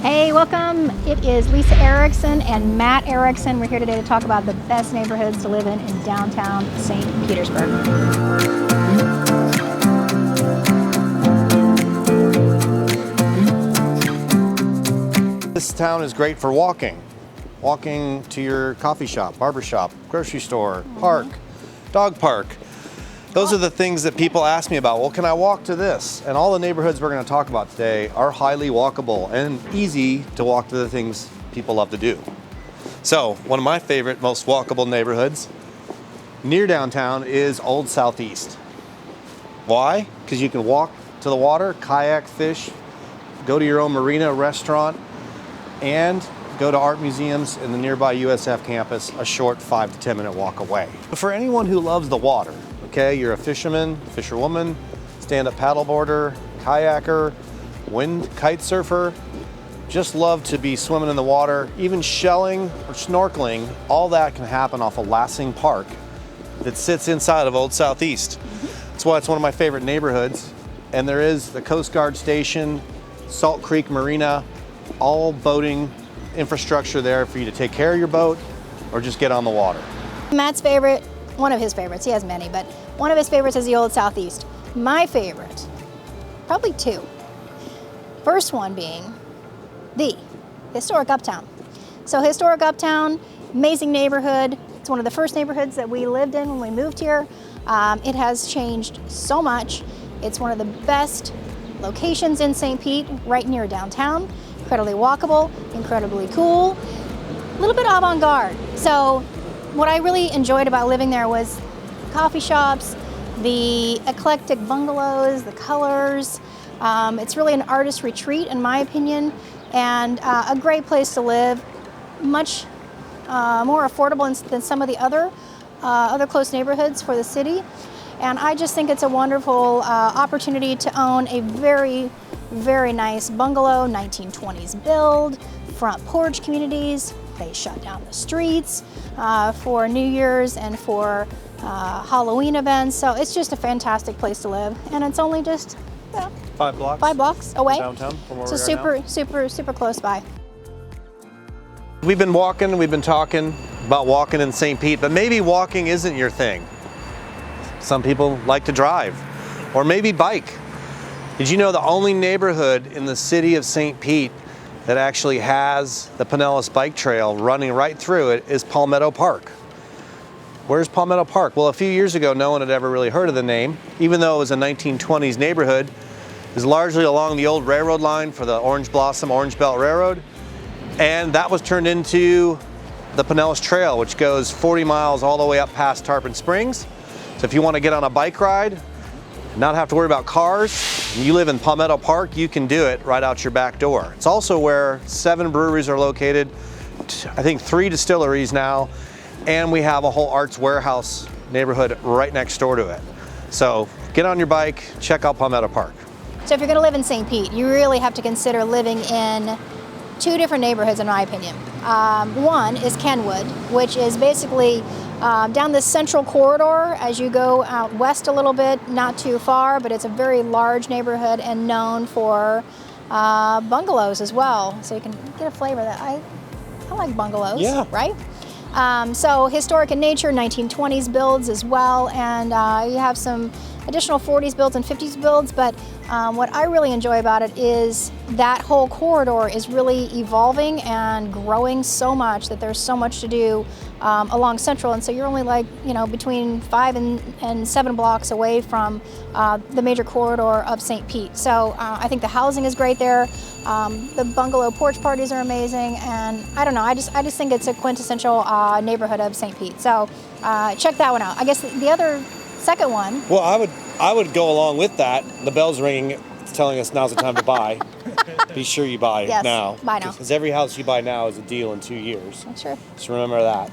Hey, welcome. It is Lisa Erickson and Matt Erickson. We're here today to talk about the best neighborhoods to live in downtown St. Petersburg. This town is great for walking. Walking to your coffee shop, barber shop, grocery store, park, dog park. Those are the things that people ask me about. Well, can I walk to this? And all the neighborhoods we're going to talk about today are highly walkable and easy to walk to the things people love to do. So, one of my favorite, most walkable neighborhoods near downtown is Old Southeast. Why? Because you can walk to the water, kayak, fish, go to your own marina, restaurant, and go to art museums in the nearby USF campus, a short 5 to 10 minute walk away. For anyone who loves the water, okay, you're a fisherman, fisherwoman, stand-up paddleboarder, kayaker, wind kite surfer, just love to be swimming in the water, even shelling or snorkeling, all that can happen off of Lansing Park that sits inside of Old Southeast. That's why it's one of my favorite neighborhoods. And there is the Coast Guard Station, Salt Creek Marina, all boating infrastructure there for you to take care of your boat or just get on the water. Matt's favorite, one of his favorites, he has many, but one of his favorites is the Old Southeast. My favorite, probably two. First one being the historic Uptown. So historic Uptown, amazing neighborhood. It's one of the first neighborhoods that we lived in when we moved here. It has changed so much. It's one of the best locations in St. Pete, right near downtown. Incredibly walkable, incredibly cool, a little bit avant-garde. So what I really enjoyed about living there was coffee shops, the eclectic bungalows, the colors. It's really an artist retreat, in my opinion, and a great place to live, much more affordable than some of the other close neighborhoods for the city. And I just think it's a wonderful opportunity to own a very, very nice bungalow, 1920s build, front porch communities. They shut down the streets for New Year's and for Halloween events. So it's just a fantastic place to live. And it's only just 5 blocks? 5 blocks away. Downtown from where So super close by. We've been walking, we've been talking about walking in St. Pete, but maybe walking isn't your thing. Some people like to drive, or maybe bike. Did you know the only neighborhood in the city of St. Pete that actually has the Pinellas Bike Trail running right through it is Palmetto Park? Where's Palmetto Park? Well, a few years ago, no one had ever really heard of the name, even though it was a 1920s neighborhood. It was largely along the old railroad line for the Orange Blossom Orange Belt Railroad, and that was turned into the Pinellas Trail, which goes 40 miles all the way up past Tarpon Springs. So if you want to get on a bike ride and not have to worry about cars, and you live in Palmetto Park, you can do it right out your back door. It's also where 7 breweries are located, I think 3 distilleries now, and we have a whole arts warehouse neighborhood right next door to it. So get on your bike, check out Palmetto Park. So if you're going to live in St. Pete, you really have to consider living in 2 different neighborhoods, in my opinion. One is Kenwood, which is basically down this central corridor as you go out west a little bit, not too far, but it's a very large neighborhood and known for bungalows as well. So you can get a flavor that I like bungalows, yeah. Right? So historic in nature, 1920s builds as well, and you have some additional 40s builds and 50s builds, but what I really enjoy about it is that whole corridor is really evolving and growing so much that there's so much to do along Central, and so you're only between 5 and 7 blocks away from the major corridor of St. Pete. So I think the housing is great there. The bungalow porch parties are amazing, and I don't know, I just think it's a quintessential neighborhood of St. Pete. So check that one out. I guess the other second one. Well, I would go along with that. The bell's ringing. It's telling us now's the time to buy. Be sure you buy now. Buy now. Because every house you buy now is a deal in 2 years. That's true. So remember that.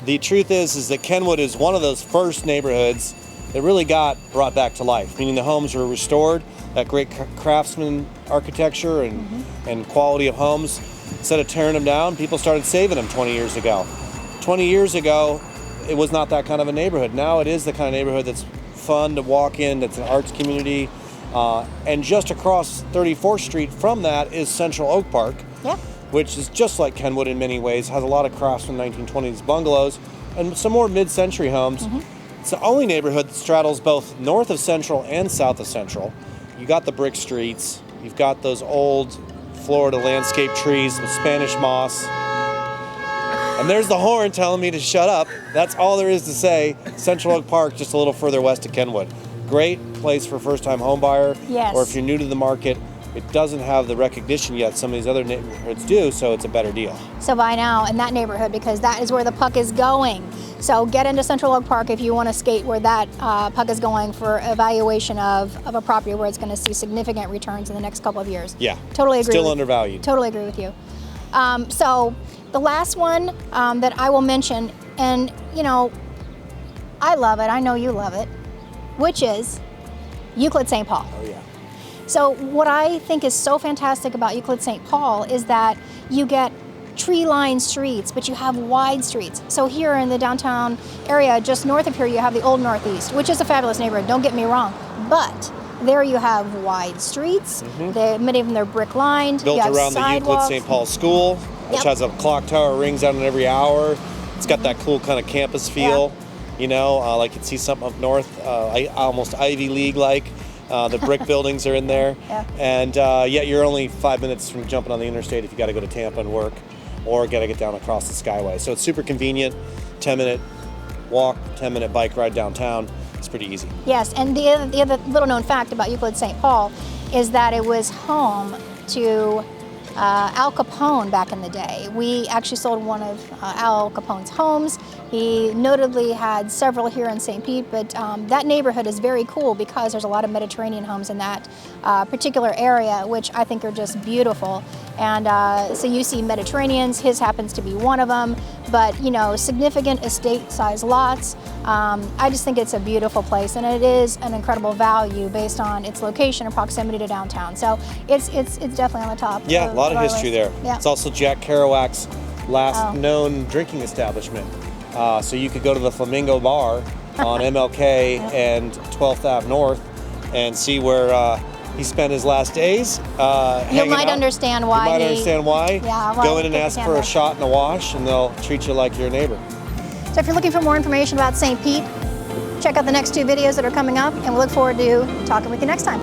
The truth is that Kenwood is one of those first neighborhoods that really got brought back to life, meaning the homes were restored, that great craftsman architecture and quality of homes. Instead of tearing them down, people started saving them 20 years ago. 20 years ago, it was not that kind of a neighborhood. Now it is the kind of neighborhood that's fun to walk in, that's an arts community, And just across 34th Street from that is Central Oak Park, Yeah. which is just like Kenwood in many ways, has a lot of craftsman 1920s bungalows and some more mid-century homes. It's the only neighborhood that straddles both north of Central and south of Central. You got the brick streets, you've got those old Florida landscape trees with Spanish moss. And there's the horn telling me to shut up. That's all there is to say. Central Oak Park, just a little further west of Kenwood. Great place for a first-time home buyer. Yes. Or if you're new to the market, it doesn't have the recognition yet some of these other neighborhoods do, so it's a better deal. So buy now in that neighborhood because that is where the puck is going. So get into Central Oak Park if you want to skate where that puck is going for evaluation of a property where it's going to see significant returns in the next couple of years. Yeah. Totally agree. Still undervalued. Totally agree with you. So the last one that I will mention, and you know, I love it. I know you love it, which is Euclid St. Paul. Oh yeah. So what I think is so fantastic about Euclid St. Paul is that you get tree-lined streets, but you have wide streets. So here in the downtown area, just north of here, you have the Old Northeast, which is a fabulous neighborhood, don't get me wrong. But there you have wide streets. Many of them are brick-lined. Built you have around sidewalks. the Euclid St. Paul School, which Yep. has a clock tower, rings out in every hour. It's got that cool kind of campus feel, you know, like you'd see something up north, almost Ivy League-like. The brick buildings are in there. Yeah. And yet you're only 5 minutes from jumping on the interstate if you got to go to Tampa and work or got to get down across the Skyway. So it's super convenient, 10-minute walk, 10-minute bike ride downtown. It's pretty easy. Yes, and the other little known fact about Euclid St. Paul is that it was home to Al Capone back in the day. We actually sold one of Al Capone's homes. He notably had several here in St. Pete, but that neighborhood is very cool because there's a lot of Mediterranean homes in that particular area, which I think are just beautiful. And so you see Mediterraneans, his happens to be one of them, but you know, significant estate-sized lots. I just think it's a beautiful place, and it is an incredible value based on its location and proximity to downtown. So it's definitely on the top. Yeah, a lot of our history list. there. Yeah. It's also Jack Kerouac's last known drinking establishment. So you could go to the Flamingo Bar on MLK and 12th Ave North and see where he spent his last days. You might understand why. You might understand why. Yeah, why go in he and took ask the for a can shot and a wash, and they'll treat you like your neighbor. So if you're looking for more information about St. Pete, check out the next two videos that are coming up, and we look forward to talking with you next time.